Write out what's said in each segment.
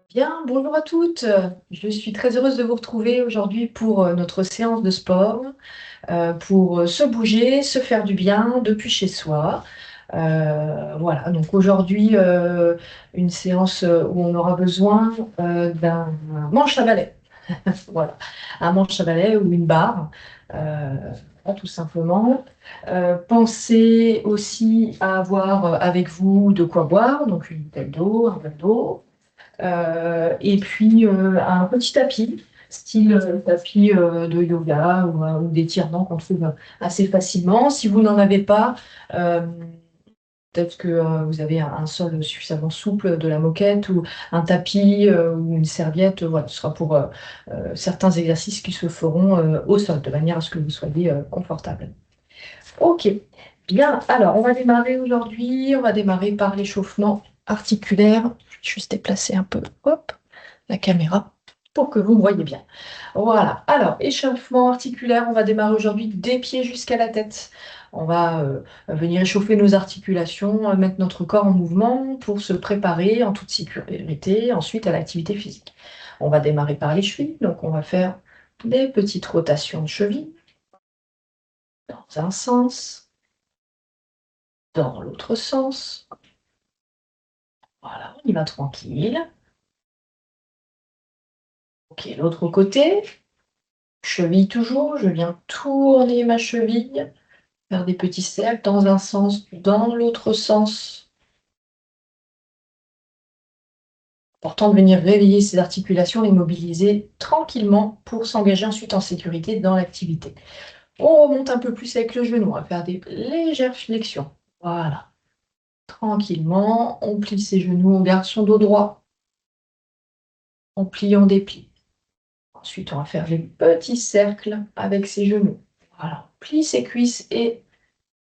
Bien, bonjour à toutes. Je suis très heureuse de vous retrouver aujourd'hui pour notre séance de sport, pour se bouger, se faire du bien depuis chez soi. Voilà, donc aujourd'hui, une séance où on aura besoin d'un manche à balai. Voilà, un manche à balai ou une barre, voilà, tout simplement. Pensez aussi à avoir avec vous de quoi boire, donc une bouteille d'eau, un verre d'eau. Et puis un petit tapis, style tapis de yoga ou d'étirement qu'on trouve assez facilement. Si vous n'en avez pas, euh, peut-être que vous avez un sol suffisamment souple, de la moquette ou un tapis ou une serviette. Voilà, ce sera pour certains exercices qui se feront au sol, de manière à ce que vous soyez confortable. Ok, bien. Alors, on va démarrer aujourd'hui. On va démarrer par l'échauffement articulaire. Je vais juste déplacer un peu, hop, la caméra pour que vous me voyez bien. Voilà. Alors, échauffement articulaire, on va démarrer aujourd'hui des pieds jusqu'à la tête. On va venir échauffer nos articulations, mettre notre corps en mouvement pour se préparer en toute sécurité ensuite à l'activité physique. On va démarrer par les chevilles. Donc, on va faire des petites rotations de cheville dans un sens, dans l'autre sens. Voilà, on y va tranquille. Ok, l'autre côté. Cheville toujours, je viens tourner ma cheville, faire des petits cercles dans un sens, dans l'autre sens. Important de venir réveiller ces articulations, les mobiliser tranquillement pour s'engager ensuite en sécurité dans l'activité. On remonte un peu plus avec le genou, on va faire des légères flexions. Voilà, tranquillement, on plie ses genoux, on garde son dos droit, on plie, on déplie. Ensuite, on va faire des petits cercles avec ses genoux. Voilà, on plie ses cuisses et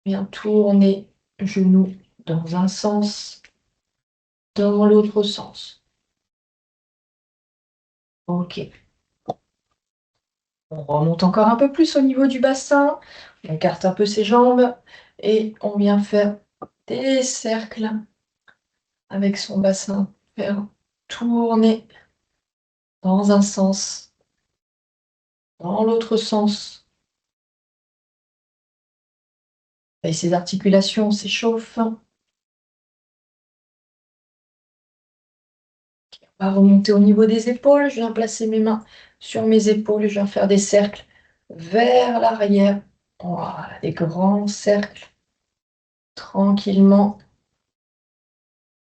bien tourner genoux dans un sens, dans l'autre sens. Ok. On remonte encore un peu plus au niveau du bassin. On écarte un peu ses jambes et on vient faire des cercles avec son bassin. Faire tourner dans un sens, dans l'autre sens. Et ses articulations s'échauffent. On va remonter au niveau des épaules. Je viens placer mes mains sur mes épaules. Je viens faire des cercles vers l'arrière. Voilà, des grands cercles tranquillement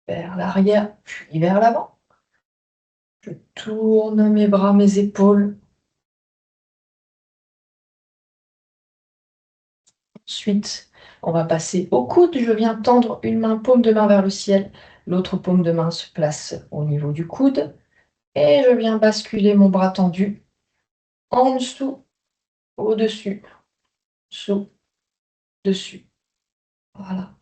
vers l'arrière, puis vers l'avant. Je tourne mes bras, mes épaules. Ensuite, on va passer au coude. Je viens tendre une main, paume de main vers le ciel. L'autre paume de main se place au niveau du coude. Et je viens basculer mon bras tendu en dessous, au-dessus, dessous, dessus. Voilà.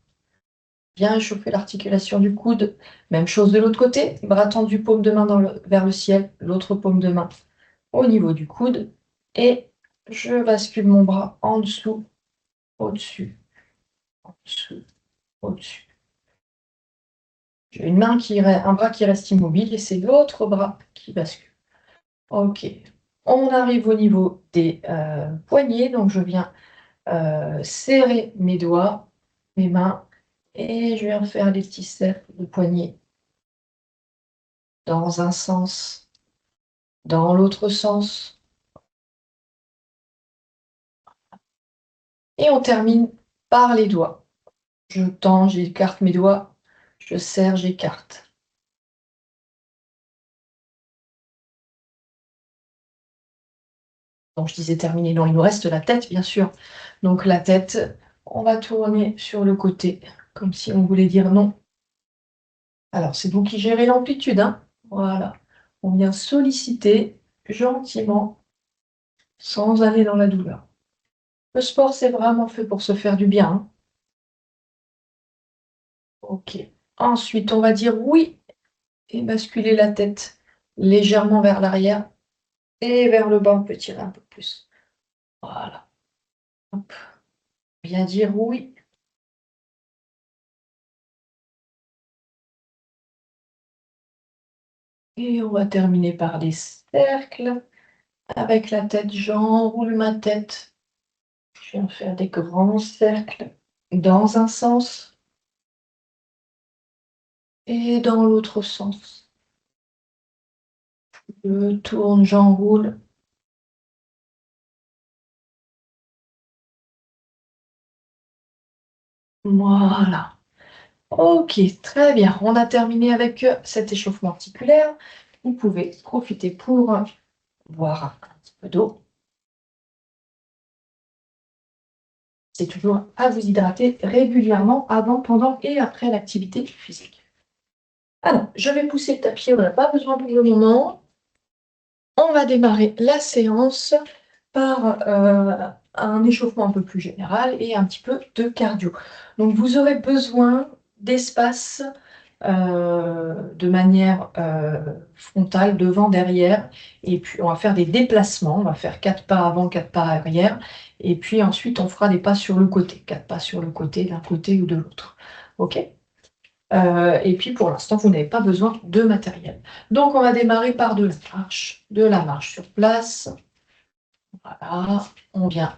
Bien échauffer l'articulation du coude. Même chose de l'autre côté. Bras tendu, paume de main vers le ciel. L'autre paume de main au niveau du coude. Et je bascule mon bras en dessous, au-dessus, en dessous, au-dessus. J'ai un bras qui reste immobile et c'est l'autre bras qui bascule. Ok. On arrive au niveau des poignets. Donc je viens serrer mes doigts, mes mains, et je viens faire des petits cercles de poignets dans un sens, dans l'autre sens. Et on termine par les doigts. Je tends, j'écarte mes doigts, je serre, j'écarte. Donc je disais terminé, non, il nous reste la tête, bien sûr. Donc la tête, on va tourner sur le côté, comme si on voulait dire non. Alors c'est vous qui gérez l'amplitude, hein. Voilà. On vient solliciter gentiment, sans aller dans la douleur. Le sport, c'est vraiment fait pour se faire du bien, hein. Ok. Ensuite, on va dire oui et basculer la tête légèrement vers l'arrière et vers le bas, on peut tirer un peu plus. Voilà. Hop. Bien dire oui. Et on va terminer par des cercles. Avec la tête, j'enroule ma tête. Je viens faire des grands cercles dans un sens et dans l'autre sens. Je tourne, j'enroule. Voilà. Ok, très bien. On a terminé avec cet échauffement articulaire. Vous pouvez profiter pour boire un petit peu d'eau. C'est toujours à vous hydrater régulièrement avant, pendant et après l'activité physique. Alors, je vais pousser le tapis, on n'a pas besoin pour le moment. On va démarrer la séance par un échauffement un peu plus général et un petit peu de cardio. Donc, vous aurez besoin d'espace de manière frontale, devant, derrière. Et puis, on va faire des déplacements. On va faire 4 pas avant, 4 pas arrière. Et puis ensuite, on fera des pas sur le côté. 4 pas sur le côté, d'un côté ou de l'autre. OK? Et puis, pour l'instant, vous n'avez pas besoin de matériel. Donc, on va démarrer par de la marche sur place. Voilà. On vient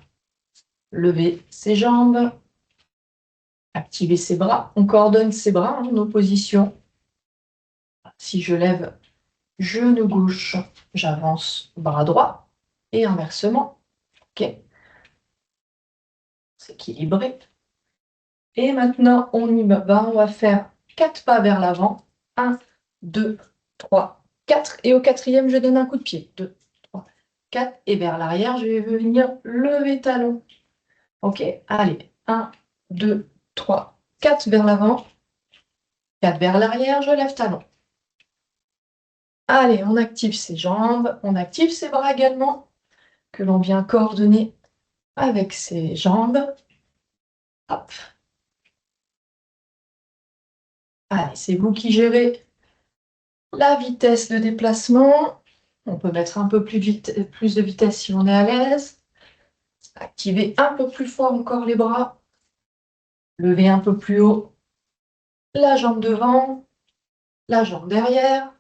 lever ses jambes, activer ses bras. On coordonne ses bras en opposition. Si je lève genou gauche, j'avance bras droit et inversement. OK, c'est équilibré. Et maintenant, on y va. On va faire 4 pas vers l'avant. 1, 2, 3, 4. Et au quatrième, je donne un coup de pied. 2, 3, 4. Et vers l'arrière, je vais venir lever talon. OK, allez. 1, 2, 3, 4 vers l'avant. 4 vers l'arrière, je lève talon. Allez, on active ses jambes. On active ses bras également, que l'on vient coordonner avec ses jambes. Hop. Allez, c'est vous qui gérez la vitesse de déplacement. On peut mettre un peu plus de vitesse si on est à l'aise. Activer un peu plus fort encore les bras. Lever un peu plus haut la jambe devant, la jambe derrière.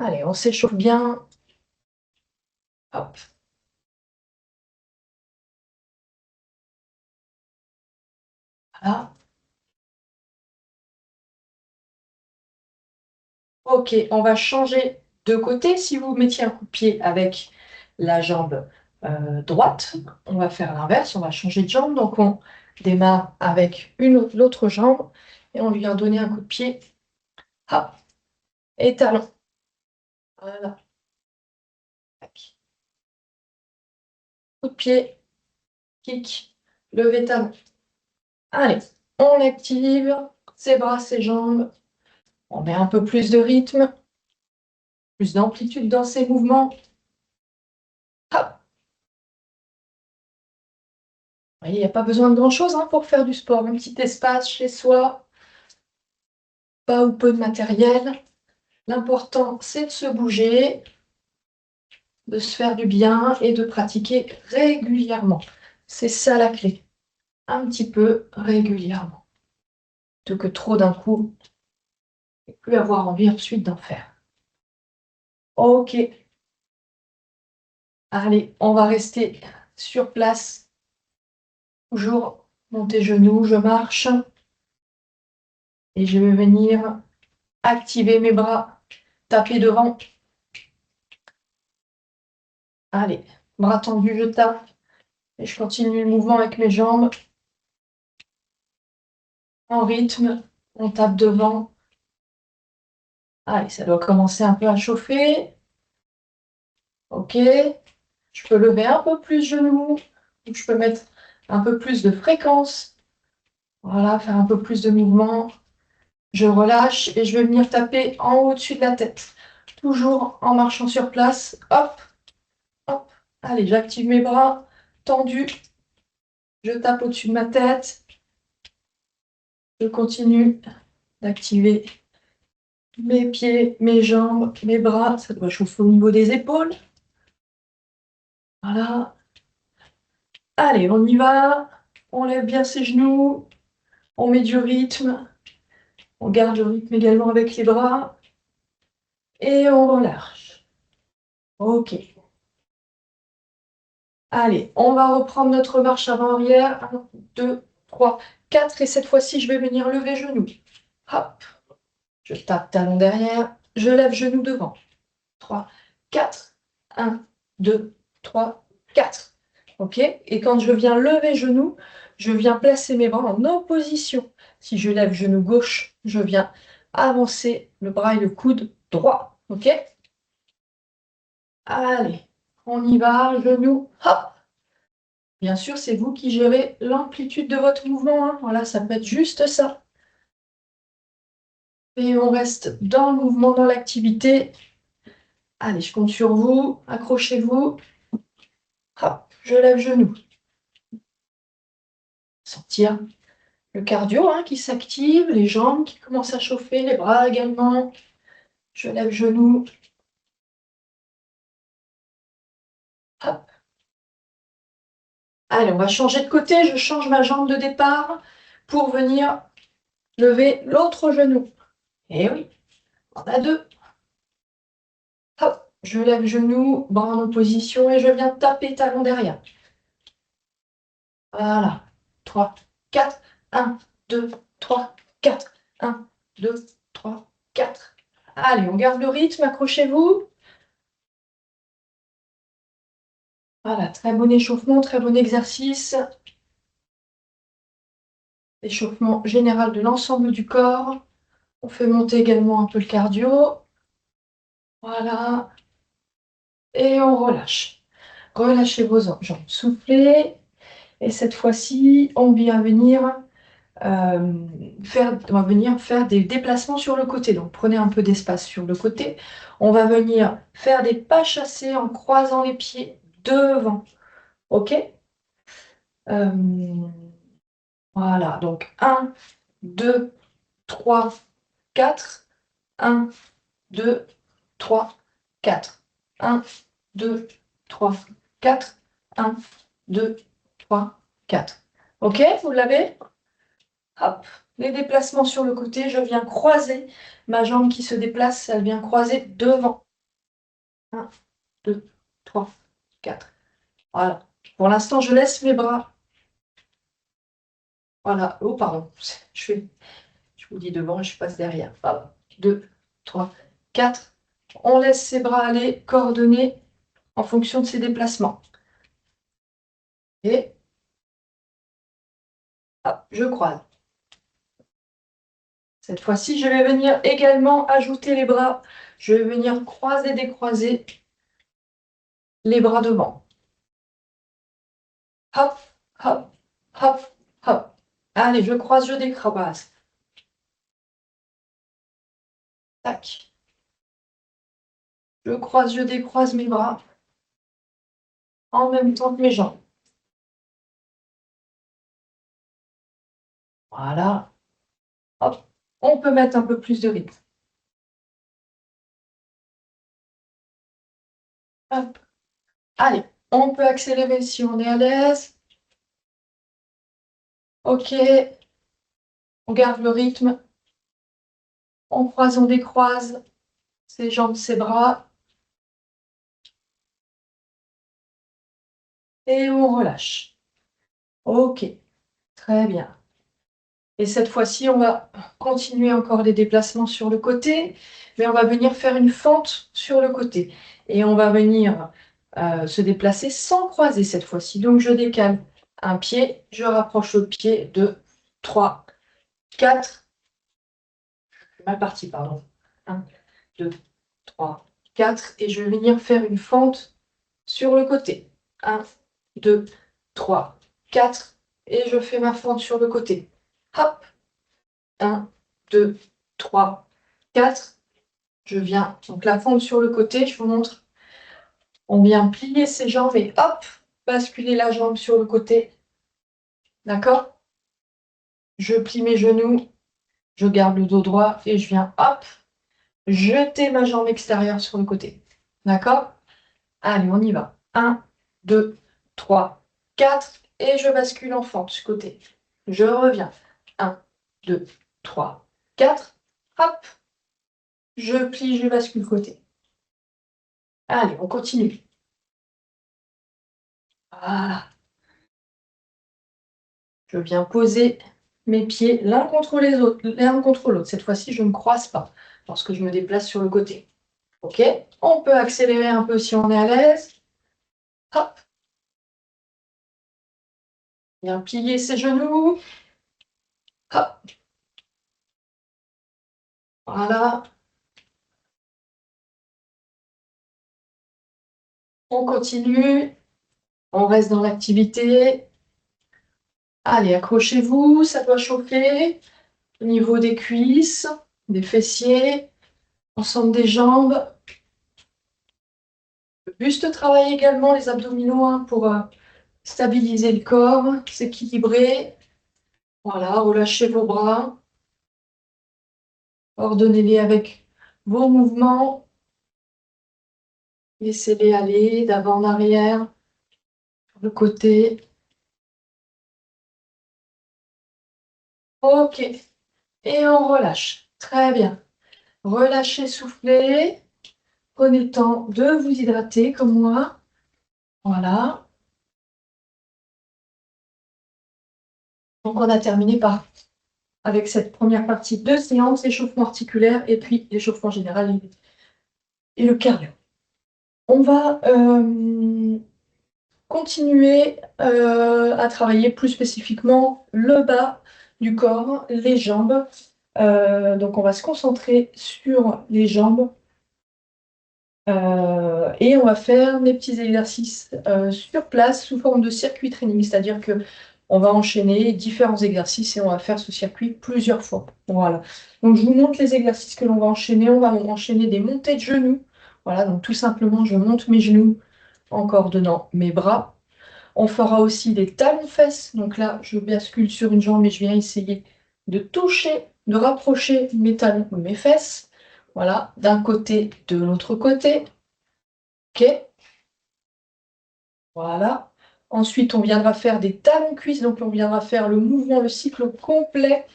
Allez, on s'échauffe bien. Hop. Voilà. Ok, on va changer de côté. Si vous mettiez un coup de pied avec la jambe droite, on va faire l'inverse, on va changer de jambe. Donc on démarre avec l'autre jambe et on lui vient donner un coup de pied. Hop, et talon. Voilà. Tac. Coup de pied, kick, lever talon. Allez, on active ses bras, ses jambes. On met un peu plus de rythme, plus d'amplitude dans ses mouvements. Hop. Il n'y a pas besoin de grand-chose pour faire du sport. Un petit espace chez soi, pas ou peu de matériel. L'important, c'est de se bouger, de se faire du bien et de pratiquer régulièrement. C'est ça la clé. Un petit peu régulièrement. Plutôt que trop d'un coup et plus avoir envie ensuite d'en faire. Ok. Allez, on va rester sur place. Toujours monter genoux, je marche. Et je vais venir activer mes bras, taper devant. Allez, bras tendus, je tape. Et je continue le mouvement avec mes jambes. En rythme, on tape devant. Allez, ça doit commencer un peu à chauffer. Ok. Je peux lever un peu plus genoux. Ou je peux mettre un peu plus de fréquence. Voilà, faire un peu plus de mouvement. Je relâche et je vais venir taper en haut au-dessus de la tête. Toujours en marchant sur place. Hop, hop. Allez, j'active mes bras tendus. Je tape au-dessus de ma tête. Je continue d'activer mes pieds, mes jambes, mes bras. Ça doit chauffer au niveau des épaules. Voilà. Allez, on y va. On lève bien ses genoux. On met du rythme. On garde le rythme également avec les bras. Et on relâche. Ok. Allez, on va reprendre notre marche avant-arrière. 1, 2, 3, 4. Et cette fois-ci, je vais venir lever genou. Hop. Je tape talon derrière. Je lève genou devant. 3, 4. 1, 2, 3, 4. Ok? Et quand je viens lever genou, je viens placer mes bras en opposition. Si je lève genou gauche, je viens avancer le bras et le coude droit. Ok? Allez, on y va. Genou, hop. Bien sûr, c'est vous qui gérez l'amplitude de votre mouvement, hein. Voilà, ça peut être juste ça. Et on reste dans le mouvement, dans l'activité. Allez, je compte sur vous. Accrochez-vous. Hop, je lève genou. Sentir le cardio, hein, qui s'active, les jambes qui commencent à chauffer, les bras également. Je lève genou. Hop. Allez, on va changer de côté. Je change ma jambe de départ pour venir lever l'autre genou. Et oui, on a deux. Hop, je lève genou, bras en opposition et je viens taper talon derrière. Voilà. 3, 4, 1, 2, 3, 4, 1, 2, 3, 4. Allez, on garde le rythme, accrochez-vous. Voilà, très bon échauffement, très bon exercice. Échauffement général de l'ensemble du corps. On fait monter également un peu le cardio. Voilà. Et on relâche. Relâchez vos jambes, soufflez. Et cette fois-ci, on vient venir on va venir faire des déplacements sur le côté. Donc prenez un peu d'espace sur le côté. On va venir faire des pas chassés en croisant les pieds devant. Ok? Euh, voilà, donc 1, 2, 3, 4. 1, 2, 3, 4. 1, 2, 3, 4. 1, 2, 3, 4. Ok, vous l'avez? Hop, les déplacements sur le côté, je viens croiser ma jambe qui se déplace, elle vient croiser devant. 1, 2, 3, 4. Voilà. Pour l'instant, je laisse mes bras. Voilà. Oh, pardon. Je vous dis devant et je passe derrière. Hop. 2, 3, 4. On laisse ses bras aller coordonnés en fonction de ses déplacements. Et hop, je croise. Cette fois-ci, je vais venir également ajouter les bras. Je vais venir croiser, décroiser les bras devant. Hop, hop, hop, hop. Allez, je croise, je décroise. Tac. Je croise, je décroise mes bras en même temps que mes jambes. Voilà. Hop. On peut mettre un peu plus de rythme. Hop. Allez, on peut accélérer si on est à l'aise. Ok. On garde le rythme. On croise, on décroise ses jambes, ses bras. Et on relâche. Ok. Très bien. Et cette fois-ci, on va continuer encore les déplacements sur le côté, mais on va venir faire une fente sur le côté. Et on va venir se déplacer sans croiser cette fois-ci. Donc je décale un pied, je rapproche l'autre pied, 2, 3, 4. Mal parti, pardon. 1, 2, 3, 4. Et je vais venir faire une fente sur le côté. 1, 2, 3, 4. Et je fais ma fente sur le côté. Hop. 1, 2, 3, 4. Je viens, donc la fente sur le côté, je vous montre. On vient plier ses jambes et hop, basculer la jambe sur le côté. D'accord? Je plie mes genoux, je garde le dos droit et je viens, hop, jeter ma jambe extérieure sur le côté. D'accord? Allez, on y va. 1, 2, 3, 4. Et je bascule en fente du côté. Je reviens. 1, 2, 3, 4. Hop. je plie, je bascule côté. Allez, on continue. Voilà. Je viens poser mes pieds l'un contre les autres, l'un contre l'autre. Cette fois-ci, je ne croise pas lorsque je me déplace sur le côté. Ok? On peut accélérer un peu si on est à l'aise. Hop. Bien plier ses genoux. Hop. Voilà. On continue. On reste dans l'activité. Allez, accrochez-vous. Ça doit chauffer. Au niveau des cuisses, des fessiers, ensemble des jambes. Le buste travaille également, les abdominaux, hein, pour stabiliser le corps, s'équilibrer. Voilà, relâchez vos bras. Ordonnez-les avec vos mouvements. Laissez-les aller d'avant en arrière, sur le côté. Ok. Et on relâche. Très bien. Relâchez, soufflez. Prenez le temps de vous hydrater comme moi. Voilà. Donc on a terminé avec cette première partie de séance, échauffement articulaire et puis l'échauffement général et le cardio. On va continuer à travailler plus spécifiquement le bas du corps, les jambes. Donc on va se concentrer sur les jambes et on va faire des petits exercices sur place sous forme de circuit training, c'est-à-dire que on va enchaîner différents exercices et on va faire ce circuit plusieurs fois. Voilà. Donc je vous montre les exercices que l'on va enchaîner. On va enchaîner des montées de genoux. Voilà, donc tout simplement, je monte mes genoux en coordonnant mes bras. On fera aussi des talons-fesses. Donc là, je bascule sur une jambe et je viens essayer de toucher, de rapprocher mes talons ou mes fesses. Voilà, d'un côté, de l'autre côté. Ok, voilà. Ensuite, on viendra faire des talons-cuisses. Donc, on viendra faire le mouvement, le cycle complet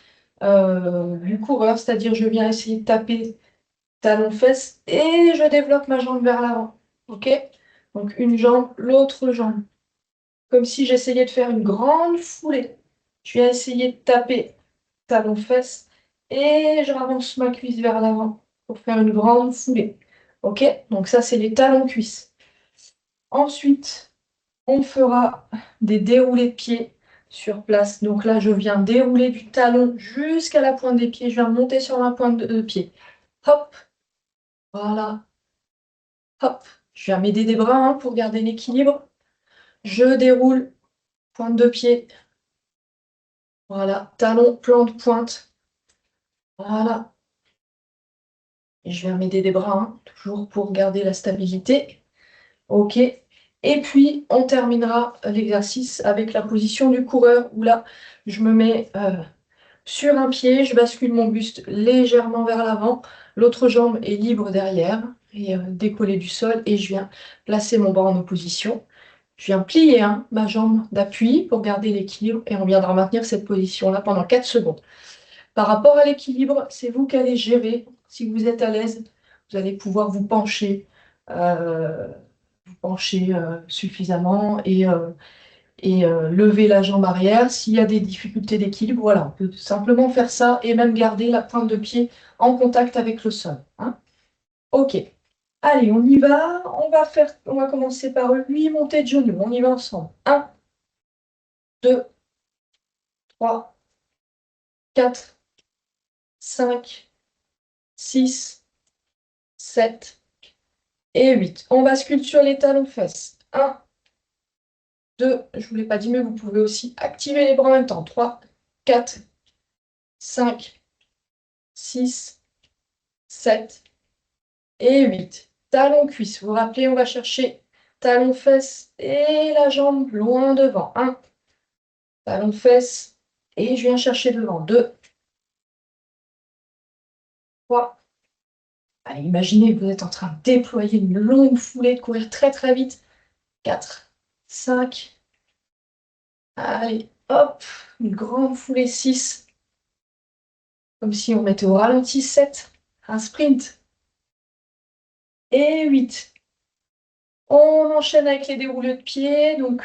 du coureur. C'est-à-dire, je viens essayer de taper talons-fesses et je développe ma jambe vers l'avant. Ok, donc une jambe, l'autre jambe. Comme si j'essayais de faire une grande foulée. Je viens essayer de taper talons-fesses et je ravance ma cuisse vers l'avant pour faire une grande foulée. Ok, donc ça, c'est les talons-cuisses. Ensuite, on fera des déroulés de pieds sur place. Donc là, je viens dérouler du talon jusqu'à la pointe des pieds. Je viens monter sur la pointe de pied. Hop, voilà, hop. Je viens m'aider des bras hein, pour garder l'équilibre. Je déroule, pointe de pied. Voilà, talon, plante, pointe. Voilà. Et je viens m'aider des bras, hein, toujours pour garder la stabilité. Ok. Et puis, on terminera l'exercice avec la position du coureur, où là, je me mets sur un pied, je bascule mon buste légèrement vers l'avant, l'autre jambe est libre derrière et décollée du sol, et je viens placer mon bras en opposition. Je viens plier hein, ma jambe d'appui pour garder l'équilibre, et on viendra maintenir cette position-là pendant 4 secondes. Par rapport à l'équilibre, c'est vous qui allez gérer. Si vous êtes à l'aise, vous allez pouvoir euh, vous pencher suffisamment et lever la jambe arrière. S'il y a des difficultés d'équilibre, voilà, on peut simplement faire ça et même garder la pointe de pied en contact avec le sol. Hein. Ok. Allez, on y va. On va commencer par 8 montées de genoux. On y va ensemble. 1, 2, 3, 4, 5, 6, 7 et 8. On bascule sur les talons-fesses. 1, 2, je ne vous l'ai pas dit, mais vous pouvez aussi activer les bras en même temps. 3, 4, 5, 6, 7 et 8. Talons cuisses. Vous vous rappelez, on va chercher talons fesses et la jambe loin devant. 1, talons fesses et je viens chercher devant. 2, 3. Allez, imaginez que vous êtes en train de déployer une longue foulée, de courir très très vite. 4, 5. Allez, hop, une grande foulée. 6. Comme si on mettait au ralenti. 7. Un sprint. et 8. On enchaîne avec les déroulés de pied, donc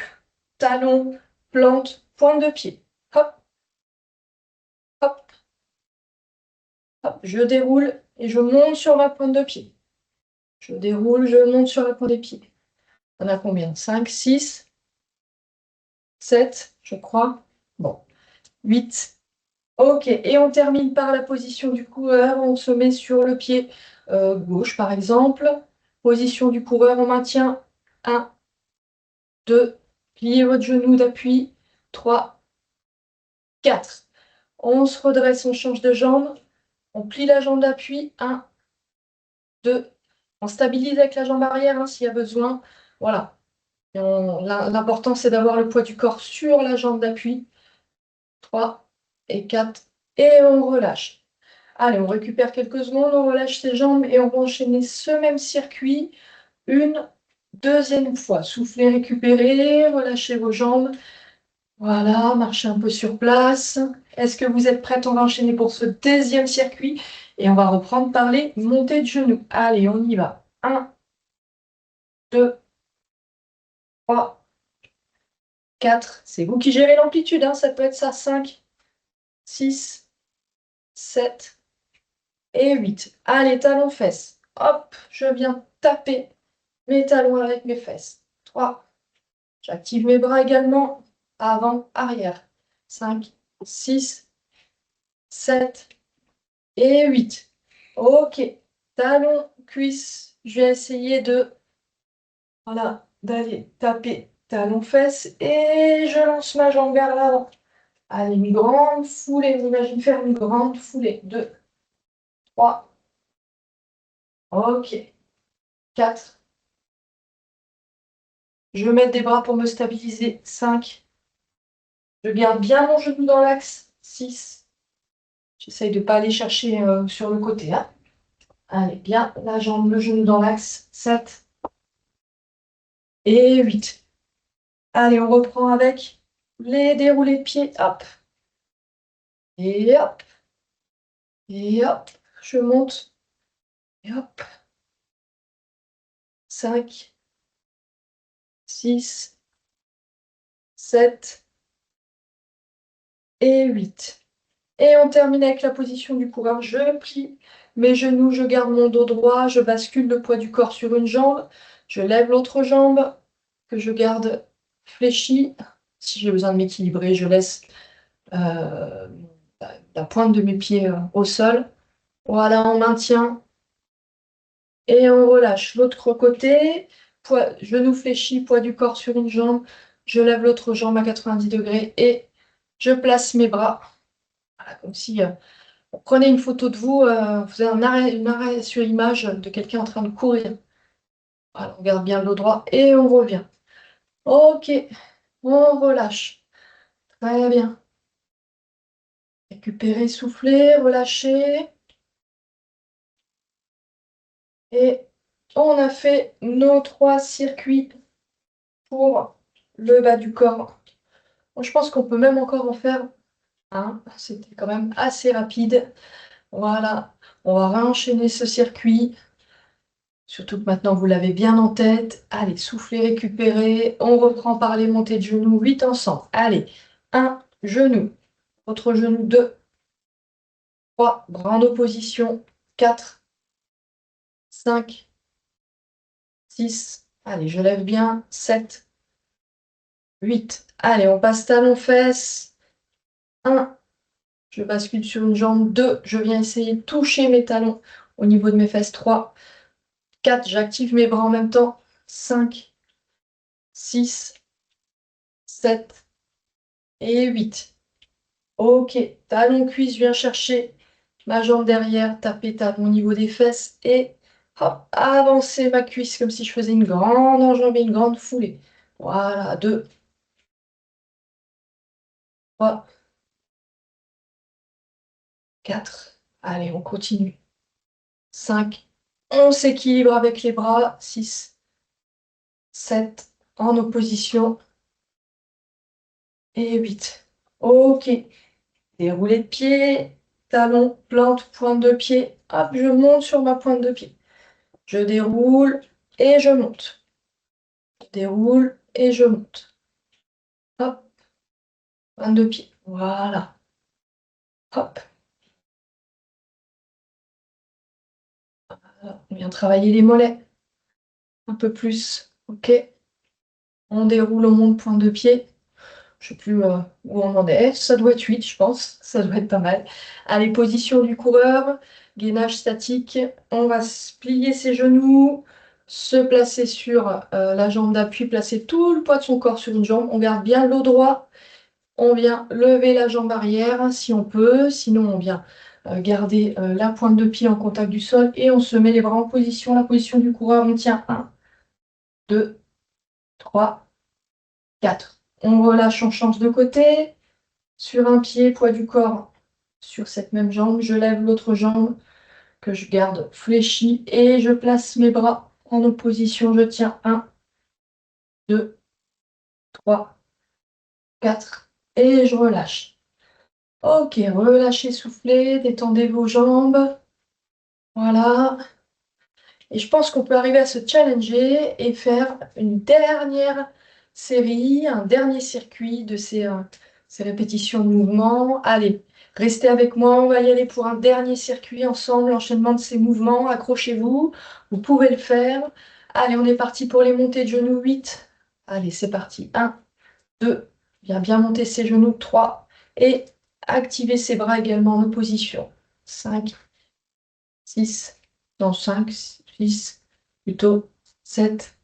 talon, plante, pointe de pied. Hop, hop, hop. Je déroule et je monte sur ma pointe de pied. Je déroule, je monte sur la pointe des pieds. On a combien? 5, 6, 7, je crois. Bon, 8. Ok, et on termine par la position du coureur. On se met sur le pied gauche, par exemple. Position du coureur, on maintient 1, 2, pliez votre genou d'appui, 3, 4. On se redresse, on change de jambe. On plie la jambe d'appui, 1, 2. On stabilise avec la jambe arrière s'il y a besoin. Voilà. L'important, c'est d'avoir le poids du corps sur la jambe d'appui. 3 et 4. Et on relâche. Allez, on récupère quelques secondes, on relâche ses jambes et on va enchaîner ce même circuit une deuxième fois. Soufflez, récupérez, relâchez vos jambes. Voilà, marchez un peu sur place. Est-ce que vous êtes prête? On va enchaîner pour ce deuxième circuit et on va reprendre par les montées de genoux. Allez, on y va. 1, 2, 3, 4. C'est vous qui gérez l'amplitude, ça peut être ça. 5, 6, 7 et 8. Allez, talons fesses. Hop, je viens taper mes talons avec mes fesses. 3. J'active mes bras également. Avant, arrière. 5, 6, 7 et 8. Ok. Talons, cuisses. Je vais essayer voilà, d'aller taper talons, fesses. Et je lance ma jambe vers l'avant. Allez, une grande foulée. On imagine faire une grande foulée. 2, 3. Ok. 4. Je vais mettre des bras pour me stabiliser. 5. Je garde bien mon genou dans l'axe. 6. J'essaye de ne pas aller chercher sur le côté. Allez, bien la jambe, le genou dans l'axe. 7 et 8. Allez, on reprend avec les déroulés de pied. Hop. Et hop. Et hop. Je monte. Et hop. 5, 6, 7 et 8. Et on termine avec la position du coureur. Je plie mes genoux, je garde mon dos droit, je bascule le poids du corps sur une jambe, je lève l'autre jambe que je garde fléchie. Si j'ai besoin de m'équilibrer, je laisse euh, la pointe de mes pieds au sol. Voilà, on maintient et on relâche. L'autre côté, genou fléchi, poids du corps sur une jambe. Je lève l'autre jambe à 90 degrés et je place mes bras. Voilà, comme si prenez une photo de vous, vous avez une arrêt sur image de quelqu'un en train de courir. Voilà, on garde bien le dos droit et on revient. Ok, on relâche. Très bien. Récupérez, soufflez, relâchez. Et on a fait nos 3 circuits pour le bas du corps. Bon, je pense qu'on peut même encore en faire un. C'était quand même assez rapide. Voilà, on va réenchaîner ce circuit. Surtout que maintenant vous l'avez bien en tête. Allez, soufflez, récupérez. On reprend par les montées de genoux. 8 ensemble. Allez, un genou. Autre genou, 2, 3. Bras en opposition. 4, 5, 6. Allez, je lève bien. 7, 8. Allez, on passe talon-fesses. 1. Je bascule sur une jambe. 2. Je viens essayer de toucher mes talons au niveau de mes fesses. 3, 4. J'active mes bras en même temps. 5, 6, 7 et 8. Ok, talon cuisse, je viens chercher ma jambe derrière, taper talon au niveau des fesses et hop, avancer ma cuisse comme si je faisais une grande enjambée, une grande foulée. Voilà, 2, 3, 4. Allez, on continue. 5. On s'équilibre avec les bras. 6, 7. En opposition. Et 8. Ok. Déroulé de pied. Talon, plante, pointe de pied. Hop, je monte sur ma pointe de pied. Je déroule et je monte. Je déroule et je monte. Hop, 22 pieds. Voilà. Hop. Voilà. On vient travailler les mollets. Un peu plus. Ok. On déroule, on monte, point de pied. Je ne sais plus où on en est. Ça doit être 8, je pense. Ça doit être pas mal. Allez, position du coureur. Gainage statique. On va se plier ses genoux, se placer sur la jambe d'appui, placer tout le poids de son corps sur une jambe. On garde bien l'eau droit. On vient lever la jambe arrière si on peut. Sinon, on vient garder la pointe de pied en contact du sol et on se met les bras en position. La position du coureur, on tient 1, 2, 3, 4. On relâche, on change de côté. Sur un pied, poids du corps sur cette même jambe. Je lève l'autre jambe que je garde fléchie et je place mes bras en opposition. Je tiens 1, 2, 3, 4 et je relâche. Ok, relâchez, soufflez, détendez vos jambes. Voilà. Et je pense qu'on peut arriver à se challenger et faire une dernière série, un dernier circuit de ces répétitions de mouvements. Allez, restez avec moi, on va y aller pour un dernier circuit ensemble, l'enchaînement de ces mouvements. Accrochez-vous, vous pouvez le faire. Allez, on est parti pour les montées de genoux 8. Allez, c'est parti. 1, 2, viens bien monter ses genoux. 3, et activez ses bras également en opposition. 5, 6, non 5, 6, plutôt 7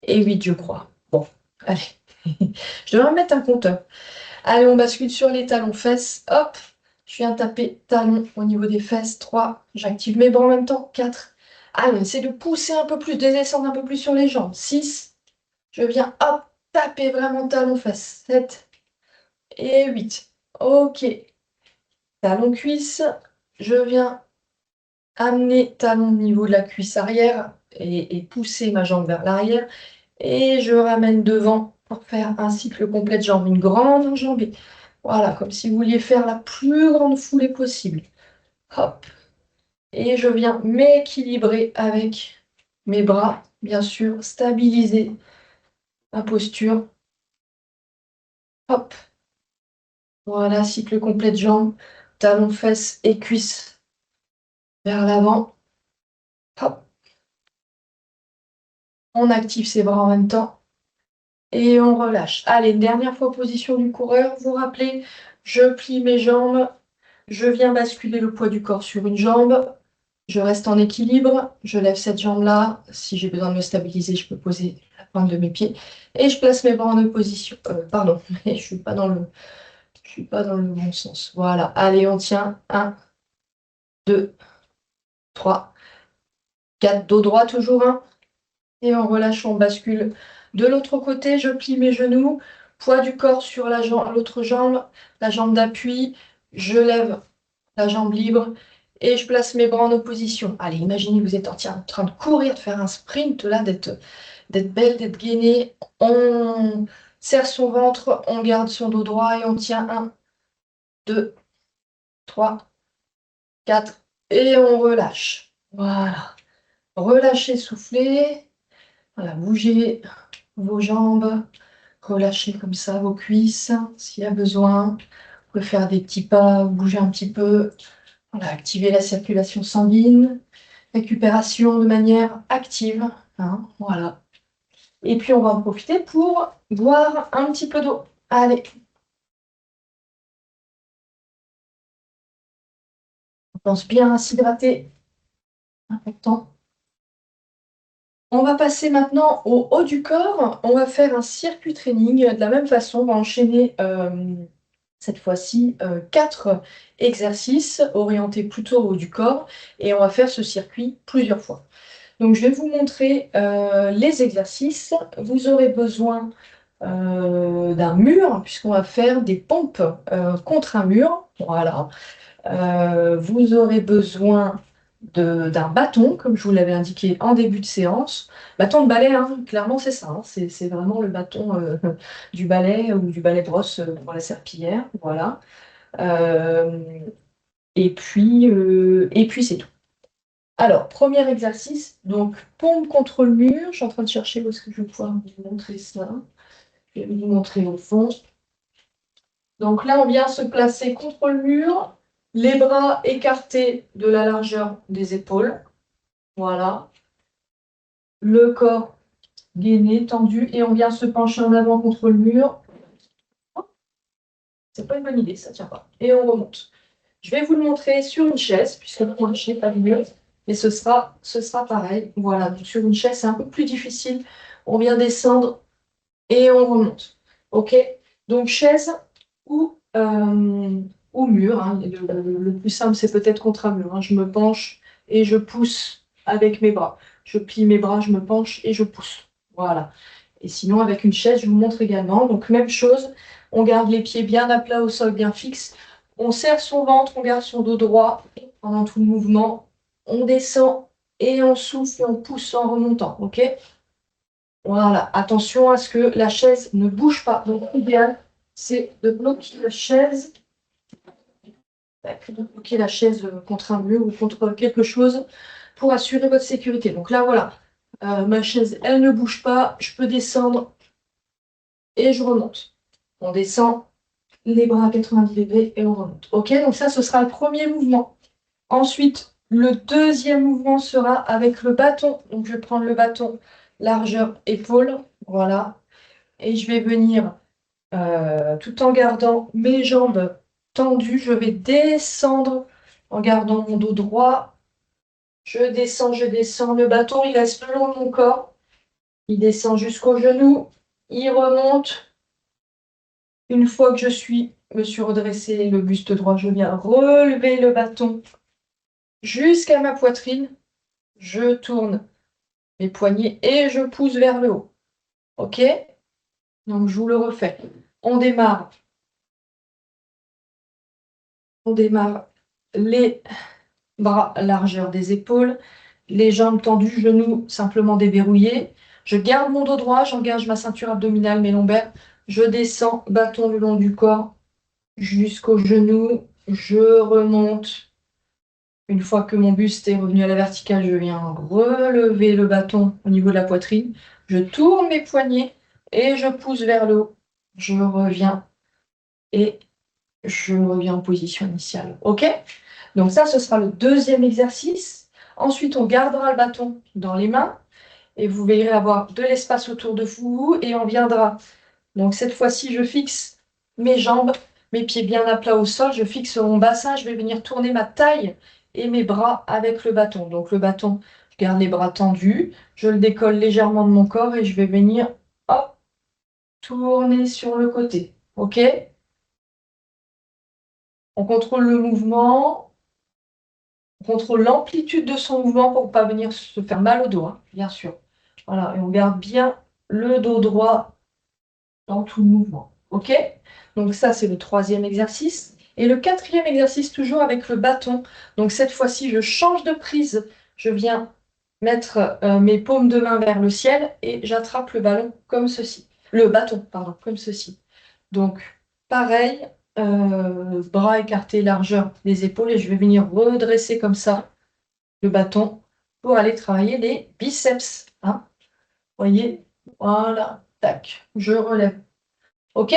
et 8, je crois. Bon, allez. Je devrais mettre un compteur. Allez, on bascule sur les talons fesses. Hop, je viens taper talons au niveau des fesses. 3, j'active mes bras en même temps. 4, allez, on essaie de pousser un peu plus, de descendre un peu plus sur les jambes. 6, je viens, hop, taper vraiment talons fesses. 7 et 8. Ok, talons cuisses. Je viens amener talon au niveau de la cuisse arrière et pousser ma jambe vers l'arrière. Et je ramène devant pour faire un cycle complet de jambes, une grande enjambée. Voilà, comme si vous vouliez faire la plus grande foulée possible. Hop. Et je viens m'équilibrer avec mes bras, bien sûr, stabiliser ma posture. Hop. Voilà, cycle complet de jambes, talons, fesses et cuisses vers l'avant. Hop. On active ses bras en même temps. Et on relâche. Allez, une dernière fois, position du coureur. Vous vous rappelez, je plie mes jambes, je viens basculer le poids du corps sur une jambe, je reste en équilibre, je lève cette jambe-là. Si j'ai besoin de me stabiliser, je peux poser la pointe de mes pieds et je place mes bras en opposition. Pardon, mais je suis pas dans le bon sens. Voilà. Allez, on tient. 1, 2, 3, 4. Dos droit toujours. 1. Et en relâchant, on bascule de l'autre côté. Je plie mes genoux, poids du corps sur l'autre jambe, la jambe d'appui. Je lève la jambe libre et je place mes bras en opposition. Allez, imaginez que vous êtes en train de courir, de faire un sprint, là, d'être belle, d'être gainée. On serre son ventre, on garde son dos droit et on tient. 1, 2, 3, 4 et on relâche. Voilà. Relâchez, soufflez. Voilà, bougez vos jambes, relâchez comme ça vos cuisses s'il y a besoin. Vous pouvez faire des petits pas, bouger un petit peu. Voilà, activer la circulation sanguine, récupération de manière active. Hein, voilà. Et puis on va en profiter pour boire un petit peu d'eau. Allez, on pense bien à s'hydrater. Important. On va passer maintenant au haut du corps. On va faire un circuit training. De la même façon, on va enchaîner cette fois-ci 4 exercices orientés plutôt au haut du corps. Et on va faire ce circuit plusieurs fois. Donc, je vais vous montrer les exercices. Vous aurez besoin d'un mur, puisqu'on va faire des pompes contre un mur. Voilà. Vous aurez besoin d'un bâton, comme je vous l'avais indiqué en début de séance. Bâton de ballet, hein, clairement c'est ça. Hein, c'est vraiment le bâton du ballet ou du ballet brosse pour la serpillière. Voilà. Euh, et puis c'est tout. Alors, premier exercice, donc pompe contre le mur. Je suis en train de chercher où est-ce que je vais pouvoir vous montrer ça. Je vais vous montrer au fond. Donc là, on vient se placer contre le mur, les bras écartés de la largeur des épaules. Voilà. Le corps gainé, tendu, et on vient se pencher en avant contre le mur. C'est pas une bonne idée, ça tient pas. Et on remonte. Je vais vous le montrer sur une chaise, puisque moi, je n'ai pas de mur, mais ce sera pareil. Voilà, donc sur une chaise, c'est un peu plus difficile. On vient descendre et on remonte. OK? Donc chaise ou, ou mur, hein. Le plus simple, c'est peut-être contre un mur, hein. Je me penche et je pousse avec mes bras. Je plie mes bras, je me penche et je pousse. Voilà. Et sinon, avec une chaise, je vous montre également. Donc, même chose, on garde les pieds bien à plat au sol, bien fixe. On serre son ventre, on garde son dos droit pendant tout le mouvement. On descend et on souffle et on pousse en remontant. OK? Voilà. Attention à ce que la chaise ne bouge pas. Donc, l'idéal, c'est de bloquer la chaise, contre un mur ou contre quelque chose pour assurer votre sécurité. Donc là, voilà. Ma chaise, elle ne bouge pas. Je peux descendre et je remonte. On descend les bras à 90 degrés et on remonte. OK, donc ça, ce sera le premier mouvement. Ensuite, le deuxième mouvement sera avec le bâton. Donc, je vais prendre le bâton largeur épaule. Voilà. Et je vais venir, tout en gardant mes jambes tendues, je vais descendre en gardant mon dos droit. Je descends, je descends. Le bâton, il reste le long de mon corps. Il descend jusqu'au genou. Il remonte. Une fois que me suis redressée, le buste droit, je viens relever le bâton jusqu'à ma poitrine. Je tourne mes poignets et je pousse vers le haut. OK? Donc, je vous le refais. On démarre. On démarre les bras largeur des épaules, les jambes tendues, genoux simplement déverrouillés. Je garde mon dos droit, j'engage ma ceinture abdominale, mes lombaires. Je descends, bâton le long du corps jusqu'au genou. Je remonte. Une fois que mon buste est revenu à la verticale, je viens relever le bâton au niveau de la poitrine. Je tourne mes poignets et je pousse vers le haut. Je reviens et je reviens en position initiale. OK? Donc ça, ce sera le deuxième exercice. Ensuite, on gardera le bâton dans les mains et vous verrez avoir de l'espace autour de vous et on viendra. Donc cette fois-ci, je fixe mes jambes, mes pieds bien à plat au sol, je fixe mon bassin, je vais venir tourner ma taille et mes bras avec le bâton. Donc le bâton, je garde les bras tendus, je le décolle légèrement de mon corps et je vais venir, hop, tourner sur le côté. OK? On contrôle le mouvement, on contrôle l'amplitude de son mouvement pour ne pas venir se faire mal au dos, hein, bien sûr. Voilà, et on garde bien le dos droit dans tout le mouvement. OK? Donc ça, c'est le troisième exercice. Et le quatrième exercice, toujours avec le bâton. Donc cette fois-ci, je change de prise. Je viens mettre mes paumes de main vers le ciel et j'attrape le ballon comme ceci. Le bâton, pardon, comme ceci. Donc, pareil, bras écartés, largeur des épaules, et je vais venir redresser comme ça le bâton pour aller travailler les biceps. Hein. Voyez? Voilà. Tac. Je relève. OK?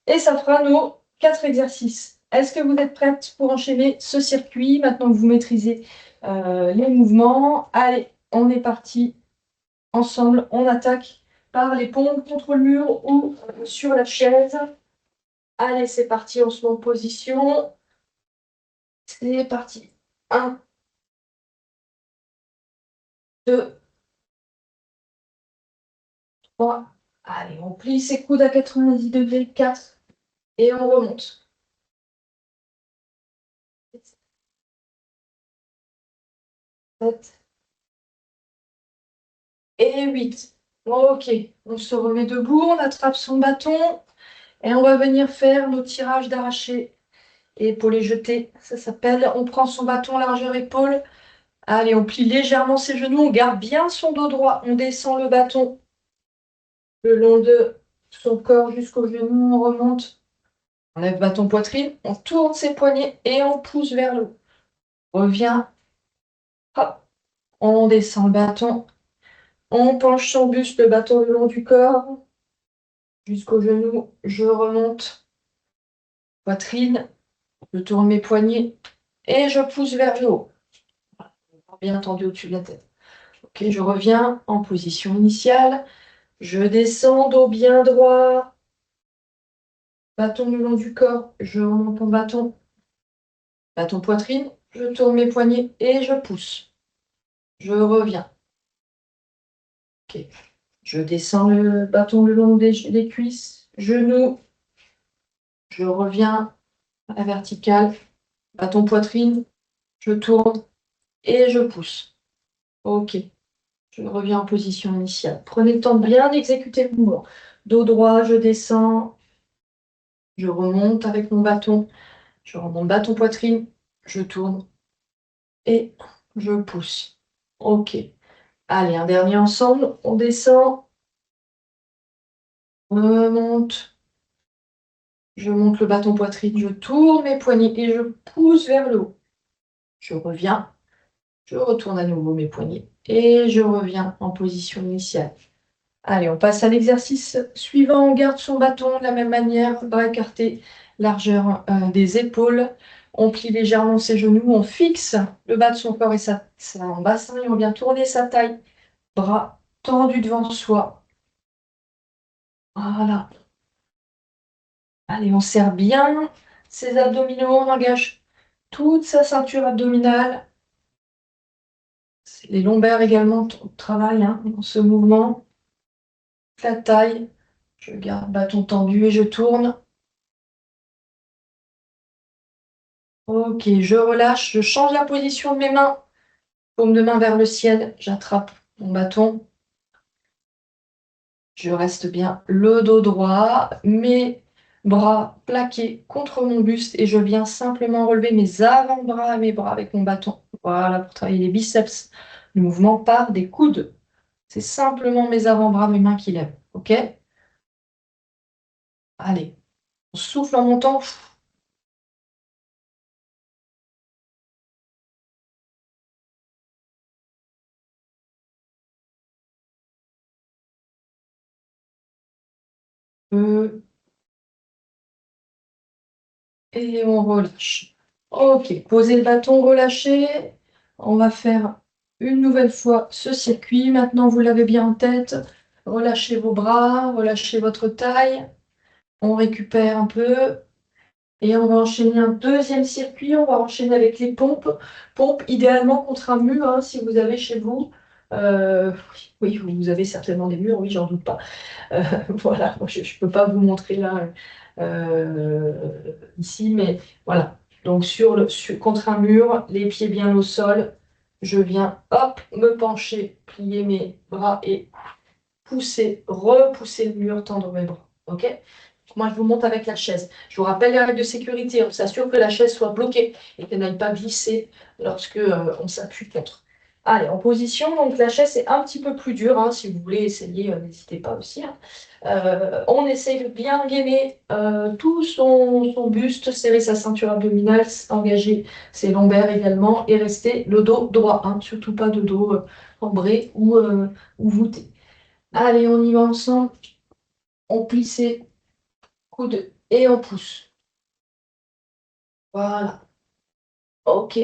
Et ça fera nos 4 exercices. Est-ce que vous êtes prête pour enchaîner ce circuit maintenant que vous maîtrisez les mouvements? Allez, on est parti ensemble. On attaque par les pompes contre le mur ou sur la chaise. Allez, c'est parti, on se met en position. C'est parti. 1, 2, 3. Allez, on plie ses coudes à 90 degrés. 4. Et on remonte. 7 et 8. Ok, on se remet debout, on attrape son bâton et on va venir faire nos tirages d'arraché et épaules jetés. Ça s'appelle, on prend son bâton largeur épaule. Allez, on plie légèrement ses genoux, on garde bien son dos droit, on descend le bâton le long de son corps jusqu'au genou, on remonte, on lève bâton poitrine, on tourne ses poignets et on pousse vers le haut. Revient, Hop, on descend le bâton. On penche son buste, le bâton le long du corps, jusqu'au genou. Je remonte. Poitrine. Je tourne mes poignets et je pousse vers le haut. Bien tendu au-dessus de la tête. Ok, je reviens en position initiale. Je descends, dos bien droit. Bâton le long du corps. Je remonte mon bâton. Bâton poitrine. Je tourne mes poignets et je pousse. Je reviens. Ok. Je descends le bâton le long des cuisses. Genoux. Je reviens à la verticale. Bâton poitrine. Je tourne et je pousse. Ok. Je reviens en position initiale. Prenez le temps de bien exécuter le mouvement. Dos droit, je descends. Je remonte avec mon bâton. Je remonte bâton poitrine. Je tourne et je pousse. Ok. Allez, un dernier ensemble. On descend. On remonte. Je monte le bâton poitrine. Je tourne mes poignets et je pousse vers le haut. Je reviens. Je retourne à nouveau mes poignets et je reviens en position initiale. Allez, on passe à l'exercice suivant. On garde son bâton de la même manière, bras écartés, largeur des épaules. On plie légèrement ses genoux, on fixe le bas de son corps et son bassin et on vient tourner sa taille. Bras tendus devant soi. Voilà. Allez, on serre bien ses abdominaux, on engage toute sa ceinture abdominale. Les lombaires également travaillent dans ce mouvement. La taille. Je garde bâton tendu et je tourne. Ok, je relâche, je change la position de mes mains. Paume de main vers le ciel, j'attrape mon bâton. Je reste bien le dos droit, mes bras plaqués contre mon buste et je viens simplement relever mes avant-bras et mes bras avec mon bâton. Voilà, pour travailler les biceps. Le mouvement part des coudes. C'est simplement mes avant-bras, mes mains qui lèvent. Ok? Allez, on souffle en montant. Et on relâche. Ok, posez le bâton, relâchez. On va faire une nouvelle fois ce circuit. Maintenant, vous l'avez bien en tête. Relâchez vos bras, relâchez votre taille. On récupère un peu. Et on va enchaîner un deuxième circuit. On va enchaîner avec les pompes. Pompes idéalement contre un mur, si vous avez chez vous. Euh, oui, vous avez certainement des murs, oui, j'en doute pas. Voilà, moi, je ne peux pas vous montrer là ici, mais voilà. Donc contre un mur, les pieds bien au sol, je viens hop me pencher, plier mes bras et pousser, repousser le mur, tendre mes bras. Ok? Moi, je vous monte avec la chaise. Je vous rappelle les règles de sécurité. On s'assure que la chaise soit bloquée et qu'elle n'aille pas glisser lorsque on s'appuie contre. Allez, en position. Donc, la chaise, c'est un petit peu plus dur. Si vous voulez essayer, n'hésitez pas aussi. On essaye de bien gainer tout son buste, serrer sa ceinture abdominale, engager ses lombaires également et rester le dos droit. Surtout pas de dos cambré ou voûté. Allez, on y va ensemble. On plie ses coudes et on pousse. Voilà. Ok.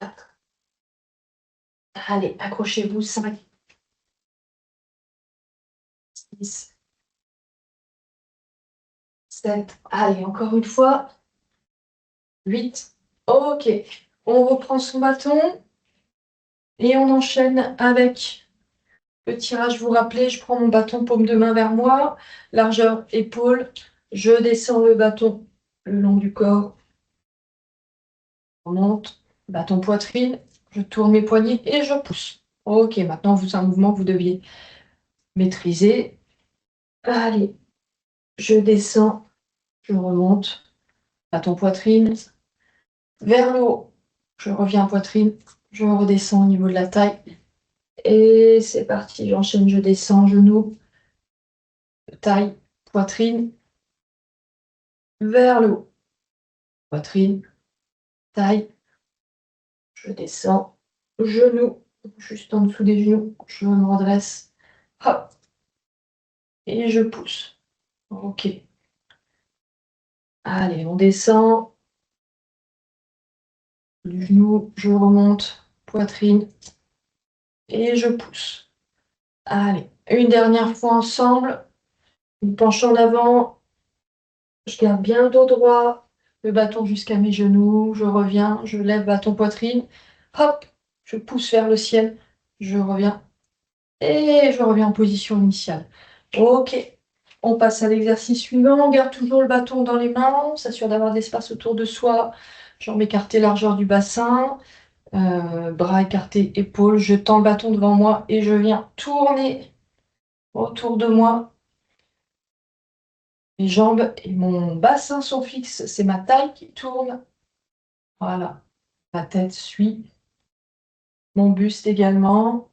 4. Allez, accrochez-vous. 5, 6, 7. Allez, encore une fois. 8. Ok. On reprend son bâton et on enchaîne avec le tirage. Vous rappelez, je prends mon bâton, paume de main vers moi, largeur épaule. Je descends le bâton le long du corps. On monte. Bâton poitrine. Je tourne mes poignets et je pousse. Ok, maintenant, c'est un mouvement que vous deviez maîtriser. Allez, je descends, je remonte, bâton poitrine, vers le haut. Je reviens poitrine, je redescends au niveau de la taille. Et c'est parti, j'enchaîne, je descends, genou, taille, poitrine, vers le haut. Poitrine, taille, je descends, genoux, juste en dessous des genoux, je me redresse, hop, et je pousse. Ok. Allez, on descend, du genou, je remonte, poitrine, et je pousse. Allez, une dernière fois ensemble, je me penche en avant, je garde bien le dos droit, le bâton jusqu'à mes genoux, je reviens, je lève bâton poitrine, hop, je pousse vers le ciel, je reviens, et je reviens en position initiale. Ok, on passe à l'exercice suivant, on garde toujours le bâton dans les mains, on s'assure d'avoir de l'espace autour de soi, jambes écartées, largeur du bassin, bras écartés, épaules, je tends le bâton devant moi et je viens tourner autour de moi. Mes jambes et mon bassin sont fixes, c'est ma taille qui tourne. Voilà, ma tête suit, mon buste également.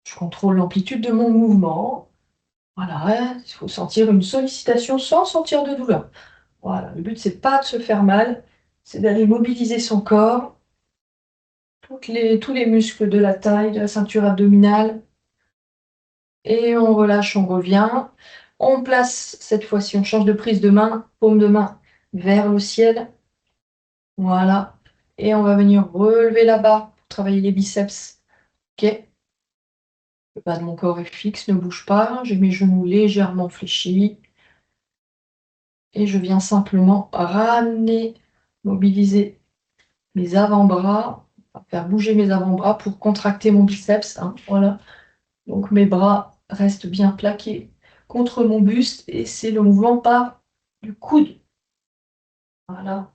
Je contrôle l'amplitude de mon mouvement. Voilà, il faut sentir une sollicitation sans sentir de douleur. Voilà, le but, c'est pas de se faire mal, c'est d'aller mobiliser son corps, tous les muscles de la taille, de la ceinture abdominale. Et on relâche, on revient. On place, cette fois-ci, on change de prise de main, paume de main vers le ciel. Voilà. Et on va venir relever la barre pour travailler les biceps. Ok. Le bas de mon corps est fixe, ne bouge pas. J'ai mes genoux légèrement fléchis. Et je viens simplement ramener, mobiliser mes avant-bras, faire bouger mes avant-bras pour contracter mon biceps, hein. Voilà. Donc mes bras restent bien plaqués contre mon buste et c'est le mouvement par du coude. Voilà.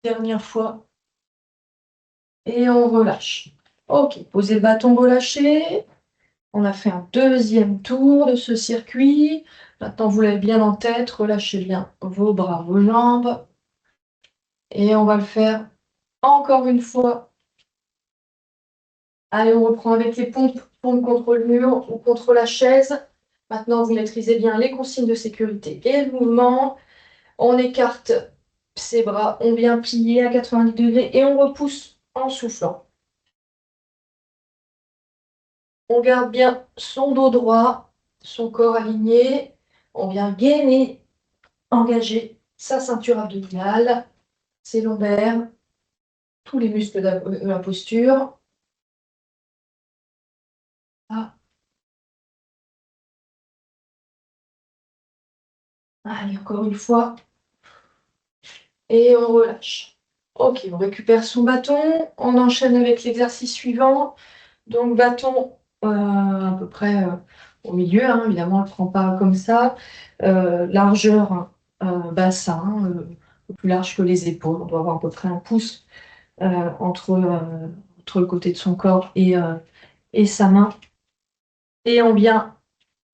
Dernière fois. Et on relâche. Ok, posez le bâton relâché. On a fait un deuxième tour de ce circuit. Maintenant, vous l'avez bien en tête. Relâchez bien vos bras, vos jambes. Et on va le faire encore une fois. Allez, on reprend avec les pompes. Pompe contre le mur ou contre la chaise. Maintenant, vous maîtrisez bien les consignes de sécurité et le mouvement. On écarte ses bras, on vient plier à 90 degrés et on repousse en soufflant. On garde bien son dos droit, son corps aligné. On vient gainer, engager sa ceinture abdominale, ses lombaires, tous les muscles de la posture. Ah. Allez, encore une fois. Et on relâche. Ok, on récupère son bâton. On enchaîne avec l'exercice suivant. Donc, bâton à peu près au milieu, hein, évidemment, on ne le prend pas comme ça. Largeur bassin, un peu plus large que les épaules. On doit avoir à peu près un pouce entre le côté de son corps et sa main. Et on vient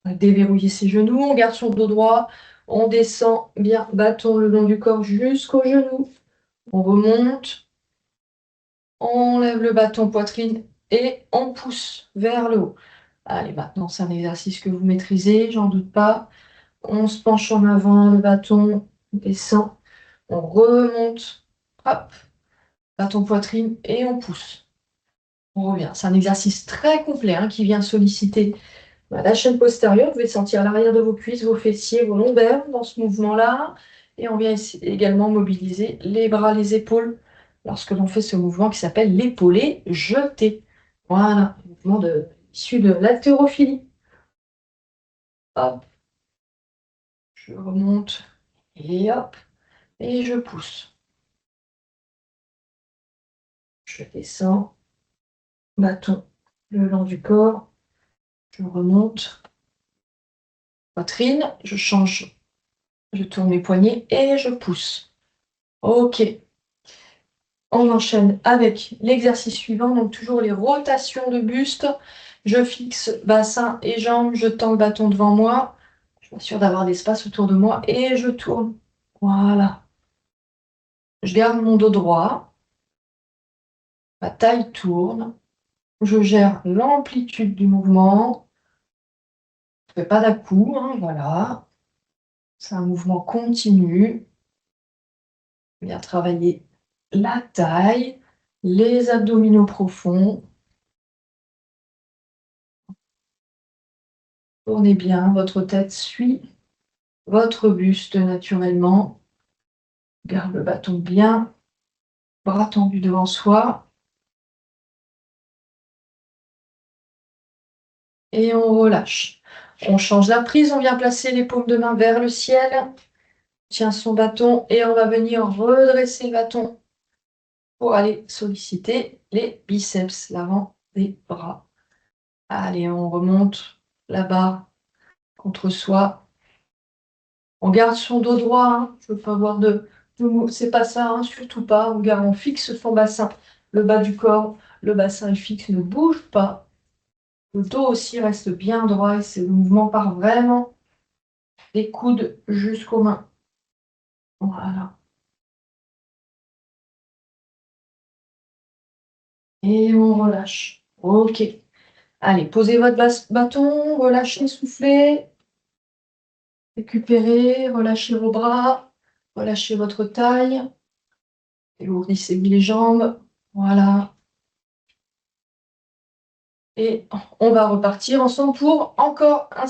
déverrouiller ses genoux, on garde son dos droit, on descend bien, bâton le long du corps jusqu'au genou. On remonte, on lève le bâton poitrine et on pousse vers le haut. Allez, maintenant, c'est un exercice que vous maîtrisez, j'en doute pas. On se penche en avant, le bâton descend, on remonte, hop, bâton poitrine et on pousse. On revient. C'est un exercice très complet hein, qui vient solliciter la chaîne postérieure. Vous pouvez sentir l'arrière de vos cuisses, vos fessiers, vos lombaires dans ce mouvement-là. Et on vient également mobiliser les bras, les épaules lorsque l'on fait ce mouvement qui s'appelle l'épaulé jeté. Voilà, mouvement issu de l'haltérophilie. Hop, je remonte et hop, et je pousse. Je descends, bâton le long du corps, je remonte, poitrine, je change, je tourne mes poignets et je pousse. Ok, on enchaîne avec l'exercice suivant, donc toujours les rotations de buste. Je fixe bassin et jambes, je tends le bâton devant moi, je m'assure d'avoir l'espace autour de moi et je tourne. Voilà. Je garde mon dos droit, ma taille tourne, je gère l'amplitude du mouvement, je ne fais pas d'à-coups, hein, voilà. C'est un mouvement continu. Bien travailler la taille, les abdominaux profonds. Tournez bien, votre tête suit votre buste naturellement. Garde le bâton bien, bras tendus devant soi. Et on relâche. On change la prise, on vient placer les paumes de main vers le ciel. Tient son bâton et on va venir redresser le bâton pour aller solliciter les biceps, l'avant des bras. Allez, on remonte la barre contre soi. On garde son dos droit, hein. Je ne veux pas avoir c'est pas ça, hein, surtout pas. On fixe son bassin, le bas du corps, le bassin est fixe, ne bouge pas. Le dos aussi reste bien droit et le mouvement part vraiment des coudes jusqu'aux mains. Voilà. Et on relâche. Ok. Allez, posez votre bâton, relâchez, soufflez. Récupérez, relâchez vos bras, relâchez votre taille. Alourdissez les jambes. Voilà. Et on va repartir ensemble pour encore un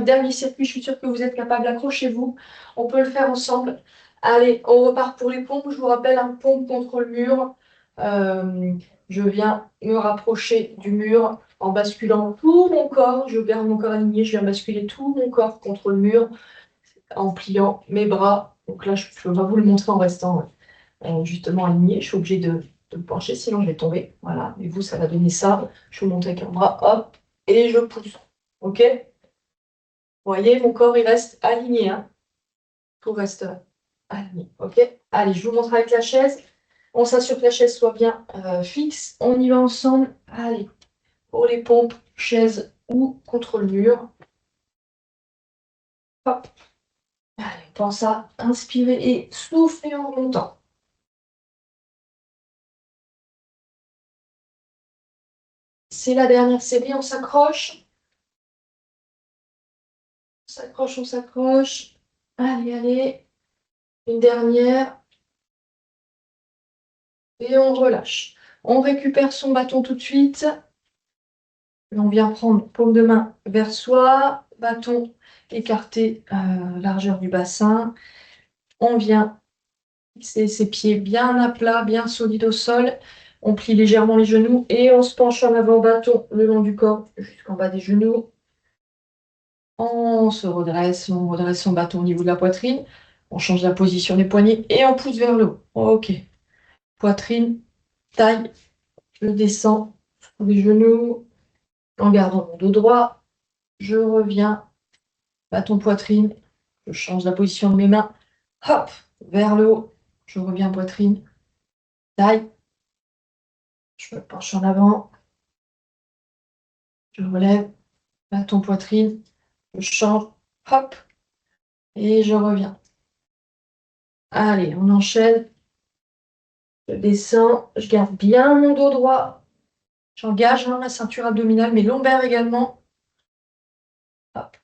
dernier circuit. Je suis sûre que vous êtes capable. Accrochez-vous. On peut le faire ensemble. Allez, on repart pour les pompes. Je vous rappelle, un pompe contre le mur. Je viens me rapprocher du mur en basculant tout mon corps. Je garde mon corps aligné. Je viens basculer tout mon corps contre le mur en pliant mes bras. Donc là, je vais vous le montrer en restant justement aligné. Je suis obligée de me pencher, sinon je vais tomber. Voilà. Et vous, ça va donner ça. Je vous montre avec un bras, hop, et je pousse. OK? Vous voyez, mon corps, il reste aligné. Hein. Tout reste aligné. OK? Allez, je vous montre avec la chaise. On s'assure que la chaise soit bien fixe. On y va ensemble. Allez, pour les pompes, chaise ou contre le mur. Hop. Allez, pense à inspirer et souffler en remontant. C'est la dernière série, on s'accroche. On s'accroche, on s'accroche. Allez, allez. Une dernière. Et on relâche. On récupère son bâton tout de suite. Et on vient prendre paume de main vers soi. Bâton écarté, largeur du bassin. On vient fixer ses pieds bien à plat, bien solides au sol. On plie légèrement les genoux et on se penche en avant, bâton le long du corps jusqu'en bas des genoux. On se redresse, on redresse son bâton au niveau de la poitrine. On change la position des poignets et on pousse vers le haut. Ok. Poitrine, taille, je descends sur les genoux en gardant mon dos droit. Je reviens, bâton poitrine. Je change la position de mes mains. Hop, vers le haut. Je reviens poitrine, taille. Je me penche en avant. Je relève, bâton poitrine. Je change, hop, et je reviens. Allez, on enchaîne. Je descends, je garde bien mon dos droit. J'engage ma ceinture abdominale, mes lombaires également. Hop.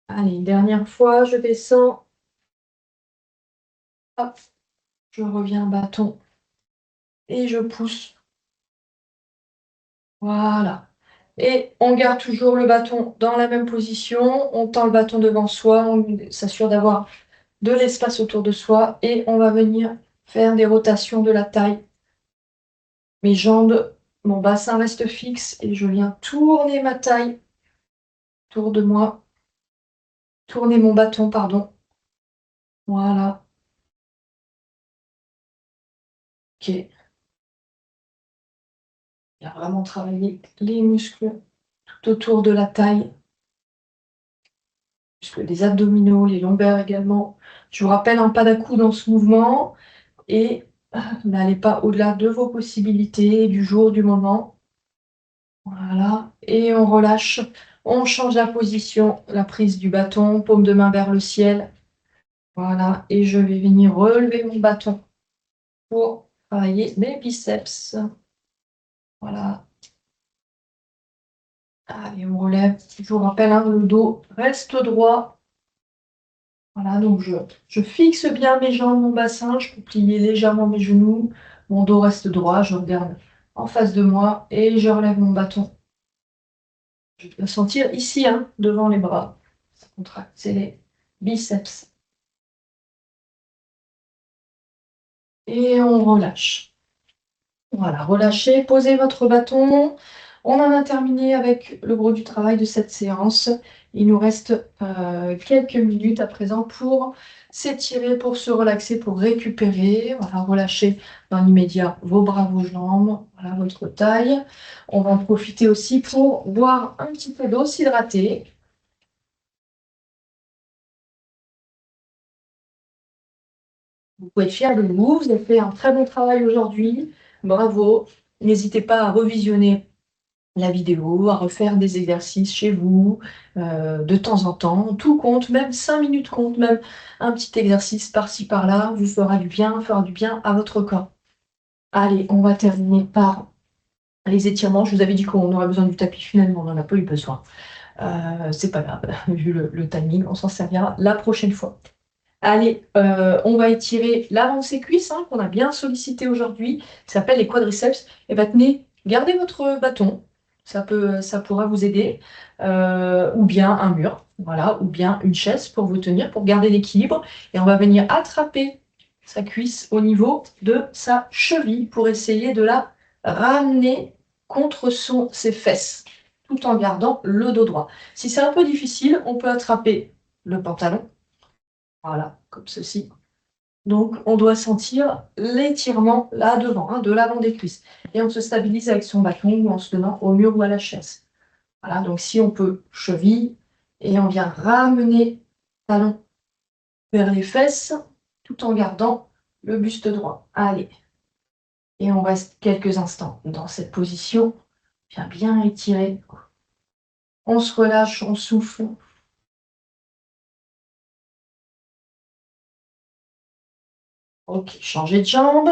Allez, une dernière fois, je descends. Hop. Je reviens bâton. Et je pousse. Voilà. Et on garde toujours le bâton dans la même position. On tend le bâton devant soi. On s'assure d'avoir de l'espace autour de soi. Et on va venir faire des rotations de la taille. Mes jambes, mon bassin reste fixe. Et je viens tourner ma taille autour de moi. Tourner mon bâton, pardon. Voilà. Ok. Il y a vraiment travaillé les muscles tout autour de la taille, muscles des abdominaux, les lombaires également. Je vous rappelle, un pas d'à-coups dans ce mouvement et n'allez pas au-delà de vos possibilités du jour, du moment. Voilà. Et on relâche. On change la position, la prise du bâton, paume de main vers le ciel. Voilà. Et je vais venir relever mon bâton pour travailler mes biceps. Voilà. Allez, on relève. Je vous rappelle, hein, le dos reste droit. Voilà, donc je fixe bien mes jambes, mon bassin, je peux plier légèrement mes genoux, mon dos reste droit, je regarde en face de moi et je relève mon bâton. Je peux sentir ici, hein, devant les bras. Ça contracte, c'est les biceps. Et on relâche. Voilà, relâchez, posez votre bâton. On en a terminé avec le gros du travail de cette séance. Il nous reste quelques minutes à présent pour s'étirer, pour se relaxer, pour récupérer. Voilà, relâchez dans l'immédiat vos bras, vos jambes, voilà, votre taille. On va en profiter aussi pour boire un petit peu d'eau, s'hydrater. Vous pouvez être fiers de vous, vous avez fait un très bon travail aujourd'hui. Bravo. N'hésitez pas à revisionner la vidéo, à refaire des exercices chez vous, de temps en temps. Tout compte, même 5 minutes compte, même un petit exercice par-ci par-là vous fera du bien à votre corps. Allez, on va terminer par les étirements. Je vous avais dit qu'on aurait besoin du tapis, finalement, on n'en a pas eu besoin. C'est pas grave, vu le timing, on s'en servira la prochaine fois. Allez, on va étirer l'avant de ses cuisses, hein, qu'on a bien sollicité aujourd'hui. Ça s'appelle les quadriceps. Et bah tenez, gardez votre bâton. Ça pourra vous aider. Ou bien un mur, voilà, ou bien une chaise pour vous tenir, pour garder l'équilibre. Et on va venir attraper sa cuisse au niveau de sa cheville pour essayer de la ramener contre ses fesses, tout en gardant le dos droit. Si c'est un peu difficile, on peut attraper le pantalon. Voilà, comme ceci. Donc, on doit sentir l'étirement là devant, hein, de l'avant des cuisses. Et on se stabilise avec son bâton ou en se tenant au mur ou à la chaise. Voilà, donc si on peut, cheville, et on vient ramener talon vers les fesses, tout en gardant le buste droit. Allez, et on reste quelques instants dans cette position. Bien, bien étirer. On se relâche, on souffle. Ok, changer de jambe.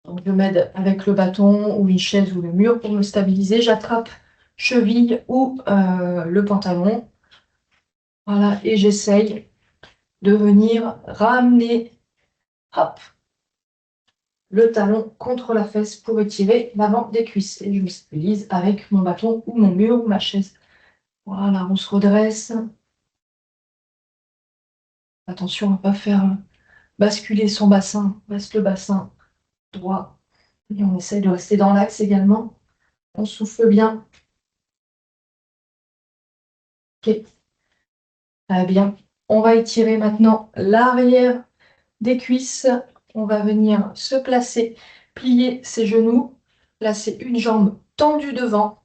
Donc, je m'aide avec le bâton ou une chaise ou le mur pour me stabiliser. J'attrape cheville ou le pantalon. Voilà, et j'essaye de venir ramener, hop, le talon contre la fesse pour étirer l'avant des cuisses. Et je me stabilise avec mon bâton ou mon mur ou ma chaise. Voilà, on se redresse. Attention à ne pas faire basculer son bassin. Reste le bassin droit. Et on essaye de rester dans l'axe également. On souffle bien. Ok. Très bien. On va étirer maintenant l'arrière des cuisses. On va venir se placer, plier ses genoux, placer une jambe tendue devant,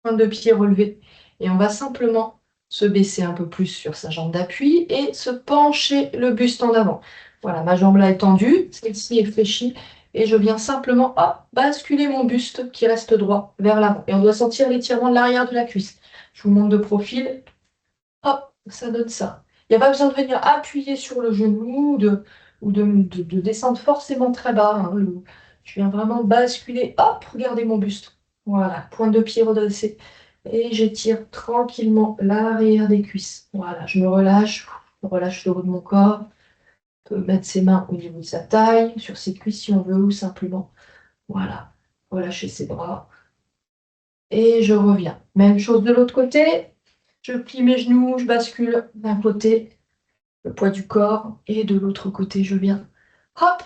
pointe de pied relevée. Et on va simplement se baisser un peu plus sur sa jambe d'appui et se pencher le buste en avant. Voilà, ma jambe là est tendue, celle-ci est fléchie. Et je viens simplement basculer mon buste qui reste droit vers l'avant. Et on doit sentir l'étirement de l'arrière de la cuisse. Je vous montre de profil. Hop, ça donne ça. Il n'y a pas besoin de venir appuyer sur le genou ou de descendre forcément très bas, hein. Je viens vraiment basculer. Hop, regardez mon buste. Voilà, pointe de pied redressée. Et j'étire tranquillement l'arrière des cuisses. Voilà, je relâche le haut de mon corps. On peut mettre ses mains au niveau de sa taille, sur ses cuisses si on veut, ou simplement, voilà, relâcher ses bras. Et je reviens. Même chose de l'autre côté. Je plie mes genoux, je bascule d'un côté, le poids du corps, et de l'autre côté, je viens. Hop,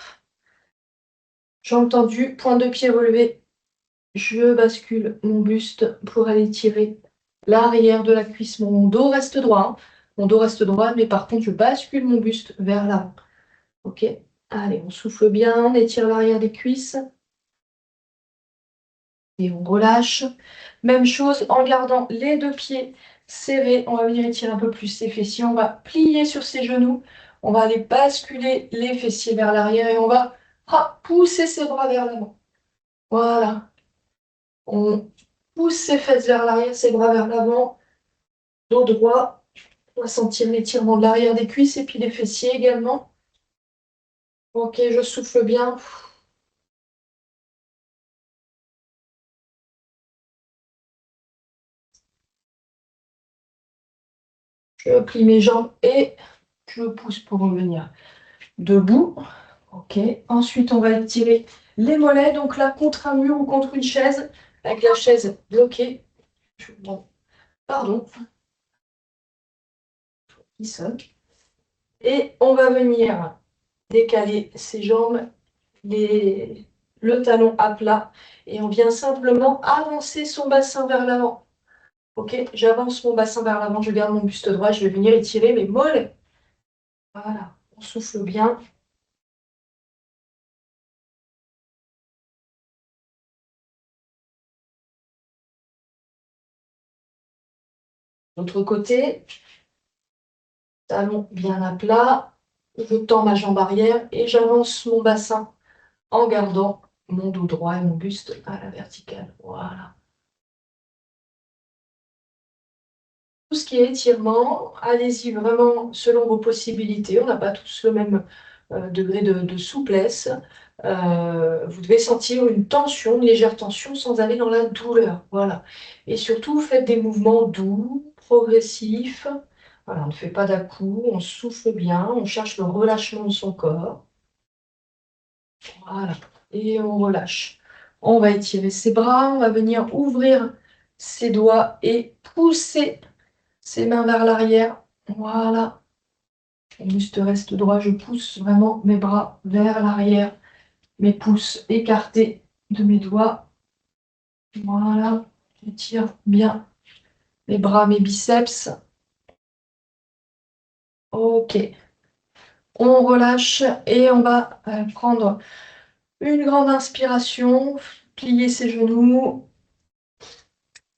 jambes tendues, pointe de pied relevée. Je bascule mon buste pour aller tirer l'arrière de la cuisse. Mon dos reste droit, hein. Mon dos reste droit, mais par contre, je bascule mon buste vers l'avant. Ok? Allez, on souffle bien, on étire l'arrière des cuisses. Et on relâche. Même chose en gardant les deux pieds serrés. On va venir étirer un peu plus ses fessiers. On va plier sur ses genoux. On va aller basculer les fessiers vers l'arrière et on va pousser ses bras vers l'avant. Voilà. On pousse ses fesses vers l'arrière, ses bras vers l'avant. Dos droit. On va sentir l'étirement de l'arrière des cuisses et puis des fessiers également. Ok, je souffle bien. Je plie mes jambes et Je pousse pour revenir debout. Ok. Ensuite, on va étirer les mollets. Donc là, contre un mur ou contre une chaise, avec la chaise bloquée. Bon, pardon, il sonne. Et on va venir décaler ses jambes, le talon à plat. Et on vient simplement avancer son bassin vers l'avant. Ok, j'avance mon bassin vers l'avant, je garde mon buste droit, je vais venir étirer mes mollets. Voilà, on souffle bien. L'autre côté, talon bien à plat, je tends ma jambe arrière et j'avance mon bassin en gardant mon dos droit et mon buste à la verticale. Voilà. Tout ce qui est étirement, allez-y vraiment selon vos possibilités. On n'a pas tous le même degré de souplesse. Vous devez sentir une tension, une légère tension sans aller dans la douleur. Voilà. Et surtout, faites des mouvements doux, progressifs. Voilà, on ne fait pas d'à-coups, on souffle bien, on cherche le relâchement de son corps. Voilà. Et on relâche. On va étirer ses bras, on va venir ouvrir ses doigts et pousser ses mains vers l'arrière. Voilà. Mon buste reste droit, je pousse vraiment mes bras vers l'arrière, mes pouces écartés de mes doigts. Voilà. J'étire bien mes bras, mes biceps. Ok. On relâche et on va prendre une grande inspiration, plier ses genoux,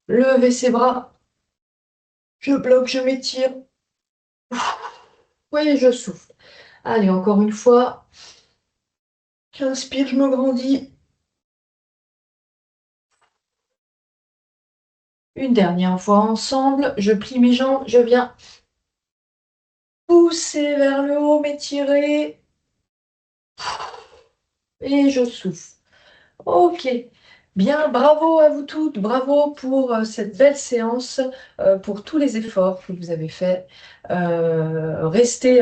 lever ses bras. Je bloque, je m'étire. Oui, je souffle. Allez, encore une fois. J'inspire, je me grandis. Une dernière fois ensemble. Je plie mes jambes, je viens pousser vers le haut, m'étirer. Et je souffle. Ok. Bien, bravo à vous toutes, bravo pour cette belle séance, pour tous les efforts que vous avez faits. Restez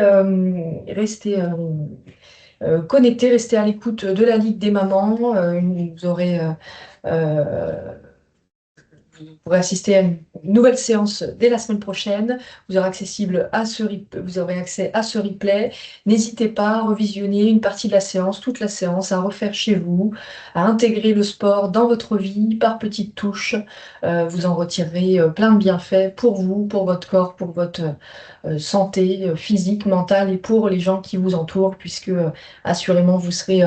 connectés, restez à l'écoute de la Ligue des mamans. Vous aurez vous pourrez assister à une nouvelle séance dès la semaine prochaine. Vous aurez accès à ce replay. N'hésitez pas à revisionner une partie de la séance, toute la séance, à refaire chez vous, à intégrer le sport dans votre vie par petites touches. Vous en retirerez plein de bienfaits pour vous, pour votre corps, pour votre santé physique, mentale et pour les gens qui vous entourent, puisque assurément vous serez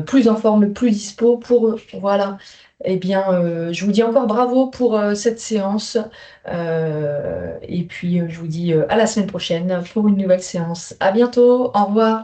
plus en forme, plus dispo pour eux. Voilà. Eh bien, je vous dis encore bravo pour cette séance. Et puis, je vous dis à la semaine prochaine pour une nouvelle séance. À bientôt. Au revoir.